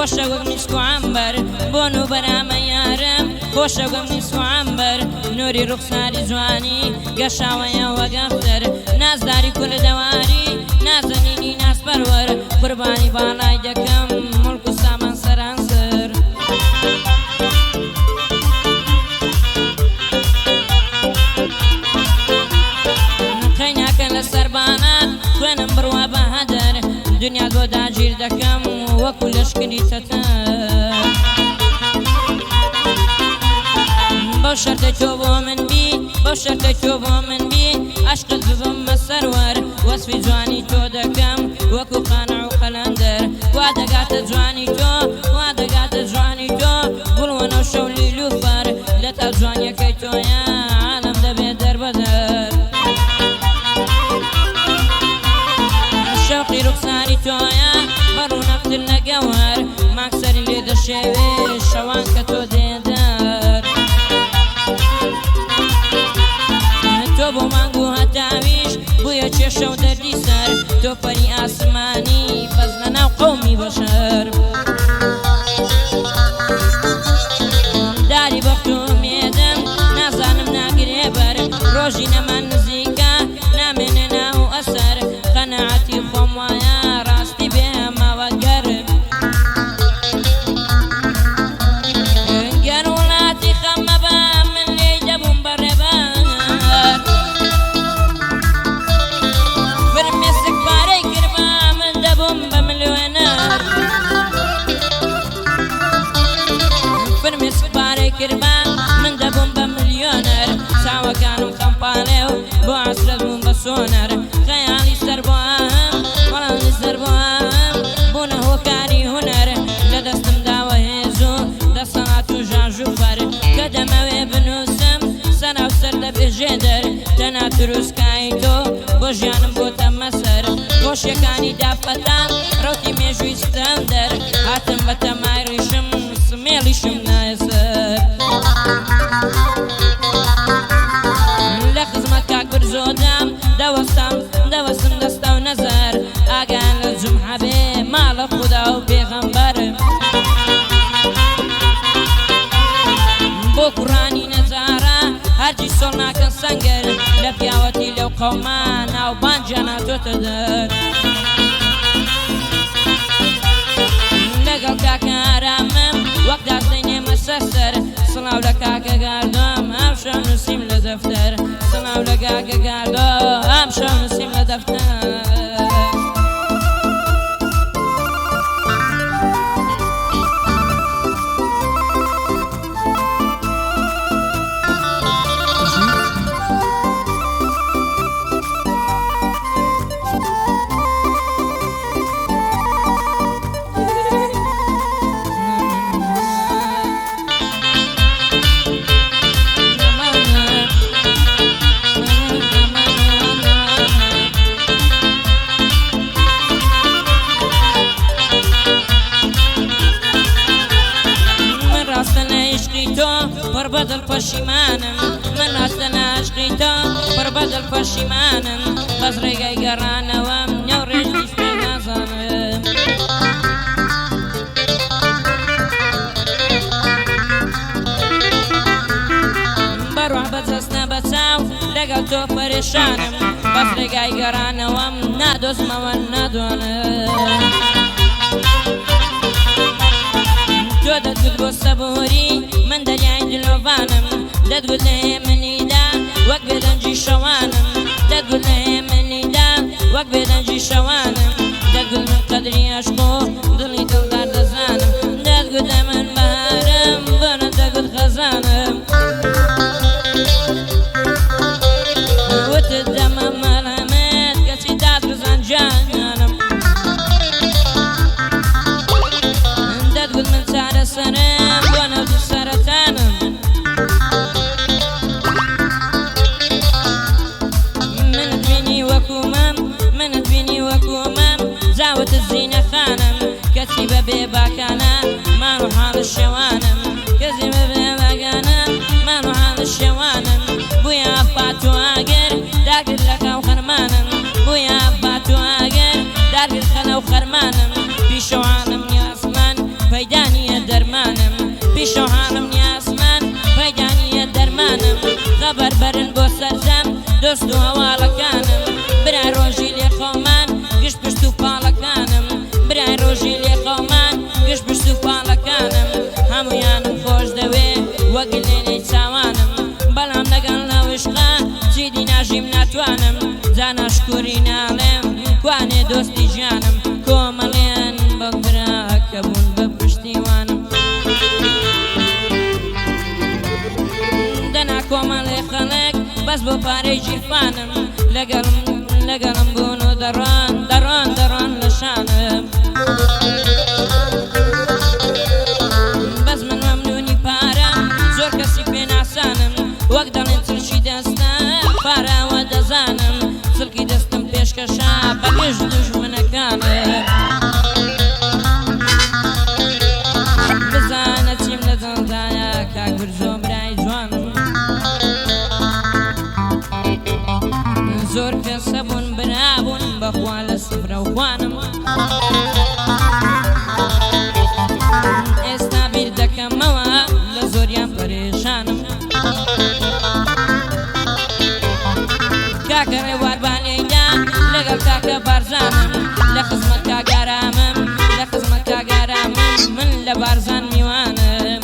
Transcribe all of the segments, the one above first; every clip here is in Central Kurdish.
خۆشە وەک میسک و عەمبەر بۆ نوبەرامە یارم خۆشە وەک میسک و عەمبەر نووری ڕوخساری جوانی گەشاوەیە وەگەفتەر نازداری کوردەواری نازەنینی ناسپەروەر قوربانی باڵای دەکەم مڵک و سامان سەرانسەر قەیناکە لە سەربانات خوێنم بڕوا بە هەدەر دنیا بۆ داگیر دەکەم وەکو لەشکری تەتەر بەو شەرتە تۆ بۆ من بی بەو شەرتە تۆ بۆ من بی عەشقت ببم بە سەروەر وەسفی جوانی تۆ دەکەم وەکو قانع و قەلەندەر وا دەگاتە جوانی تۆ وا دەگاتە جوانی تۆ گوڵوەنە و شەو لیلوفەر لە تا جوانیەکەی تۆیە عالەم دەبێت دەربەدەر شەوقی ڕوخساری تۆیە بەڕوونەقتر لە گەوەر ماکسەری لێ دەشێوێ شەوان کە تۆ دێدەر تۆ بۆ مانگ و هەتاویش بوویە کێشە و دەردی سەر تۆ پەری ئاسمانی بەس لە ناو قەومی بەشەر داری بەخت و مێدەم نازانم ناگرێ بەر ڕۆژی نەمان نزیکە نامێنێ ناو ئەسەر قەنەعەتی خۆم وایە ڕاستی بێمەوە گەر گەر وڵاتی خەمە بە من لێی دەبووم بەڕێبەر فرمێسک پارەی کردبە من دەبووم بە ملیۆنەر فرمێسک پارەی کردبە من دەبووم بە ملیۆنەر چاوەکانم خەمپاڵێ و بۆ عەسرەت بووم بە سۆنەر خەیاڵی سەر بۆ ئەم وەڵامی سەر بۆ ئەم بوونە هۆکاری هونەر لە دەستم داوە هێز و دەسەڵات و ژاژوفەر کە دەمەوێ بنووسم سەناو سەر دەبێژێ دەر تەنها تروسکایی تۆ بۆ ژیانم بۆتە مەسەر خۆشیەکانی دافەتان ڕۆتی مێژووی ستەم دەر هاتم بە تەمای ڕیشم سمێڵیشم نایە سەر لە خزمەت کاک برزۆدام دەوەستم دەستە و نەزەر ئاگان لە جومعە بێ ماڵە خودا و پێغەمبەر بۆ کوڕانی نەزارە هەرچی سۆڵ ناکەن سەنگەر لە پیاوەتی لەو قەوما ناوبانجیان هاتۆتە دەر لەگەڵ کاکە ئارامم وەک داستەینێمە سەرسەر سڵاو لە کاکە گاردۆم ئەم شەو نووسیم لە دەفتەر سڵاو لە کاکە گاردۆ ئەم شەو نووسیم لە دەفتەر بەدڵ پەشیمانم من ڕاستە ناشقی تۆ پڕ بەدڵ پەشیمانم بەس ڕێگای گەڕانەوەم نێو ڕێژیش پێ نازانم بەڕوا بەجەستە بە چاو لەگەڵ تۆ پەرێشانم بەس ڕێگای گەڕانەوەم نادۆزمەوە نادۆنم تۆ دەتگوت بۆ سەبووری من دەریای دلۆڤانم دەتگوت لە هێمنیدا وەک بێدەنجی شەوانم دەتگوت لە هێمنیدا وەک بێدەنجی شەوانم دەتگوت من قەدری عەشق و دڵی دڵدار دەزانم دەتگوت لە من بەهارم بۆنە دەگوت خەزانم وتت دەمە مەڵەمێت کەچی دادگوزان جانانم دەتگوت من چارەسەرم بۆ نەوت سەرەتانم منت بینی وەکومەم زاوتت زینەخانم کەچی بە بێباکانە مان و حاڵ شێوانم کەچی بە بێباکانە مان و حاڵ شێوانم بوویە ئەفات و ئاگەر داگرت لە کاو خەرمانم بوویە ئەفات و ئاگەر داگرت خەلە و خەرمانم پیشەوانم نیاسمان پیشە حاڵم نیاسمان پەیدانیە دەرمانم خەبەر بەرن بۆ سەرجەم دۆست و هەواڵەکانم برای ڕۆژی لێ خۆمان گشت پشت و پاڵەکانم برای ڕۆژی لێ خۆمان گشت پشت و پاڵەکانم هەمویانم خۆش دەوێ وەک لێنەی چاوانم بەڵام لەگەڵ لەوشقا چیدی ناژیم ناتوانم جا ناشکوری ناڵێم کوانێ دۆستی ژیانم کۆمەڵێن بەگرا کە بوون بە پشتیوانم دەنا کۆمەڵێ خەڵک بەس بۆ پارەی جیرفانم لەگەڵم بوون و دەڕۆن لە شانم بەس من مەمنونی پارەم زۆر کەسی پێ ناسانم وەک دەڵێن چرکی دەستە پاراوە دەزانم چڵکی دەستم پێشکەشە بەگشت دوژمنەکانم بزانە چیم لە دڵدایە کاک برزۆ برای جوانم زۆر کەسە بوون برابوون بەخوا لە سفرە و خوانم ئێستا بیر دەکەمەوە لە زۆریان پەرێشانم کاکە ڕێواربانەیدا لەگەڵ کاکە بارزانم لە خزمەت کاگارامم من لە بارزان میوانم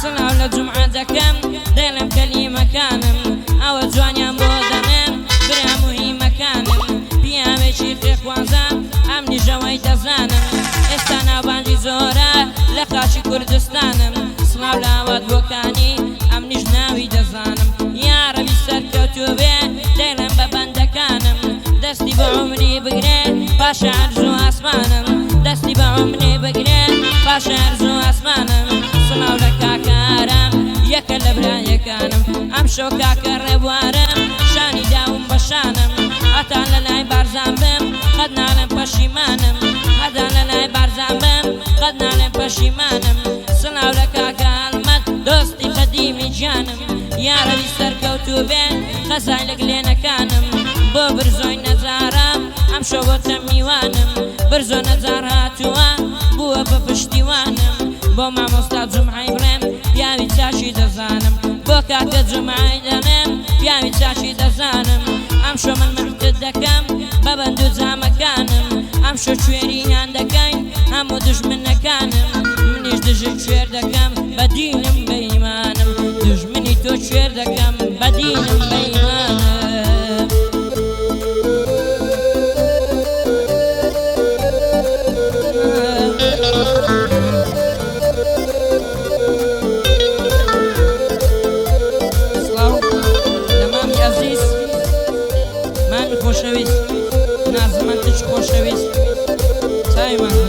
سڵاو لە جومعە دەکەم دێڵم کەلیمەکانم ئەوە جوانیان بۆ دەنێم برا موهیمەکانم پیاوێکی خێخوازم ئەم نیژەوەی دەزانم ئێستا ناوبانگی زۆرە لە خاچی کوردستانم سڵاو لاوەت بۆکانی ئەم نیژ ناوی دەزانم یارەبی سەرکەوتوو بێ دێڵم بە بەندەکانم دەستی بە عومری بگرێ پاشە عەرز و ئاسمانم دەستی بە عومری بگرێ پاشە عەرز و ئاسمانم سڵاو لە کاکارم یەکە لە برایەکانم ئەم شەو کاکە ڕێبوارم شانی داوم بە شانم هەتا لە لای بارزان بم قەت ناڵێم پەشیمانم هەتا لە لای بارزان بم قەت ناڵێم پەشیمانم سڵاو لە کاکە هەڵمەت دۆستی قەدیمی گیانم یارەوی سەرکەوتوو بێ خەزای لە گلێنەکانم بۆ برزۆی نەجارم ئەم شەو بۆ چەم میوانم برزۆ نەجار هاتووە بووە بە پشتیوانم بۆ مامۆستا جومعەی بڵێم پیاوی چاشی دەزانم بۆ کاکە جومعەی دەڵێم پیاوی چاشی دەزانم ئەم شەو من مرتد دەکەم بە بەند و جامەکانم ئەم شەو کوێریان دەکەین هەموو دژمنەکانم منیش دژت کوێر دەکەم بە دینم بە ئیمانم دژمنی تۆ کوێر دەکەم بە دینم بە ئیمانم خۆشەویست نازمەندش خۆشەویست چایمان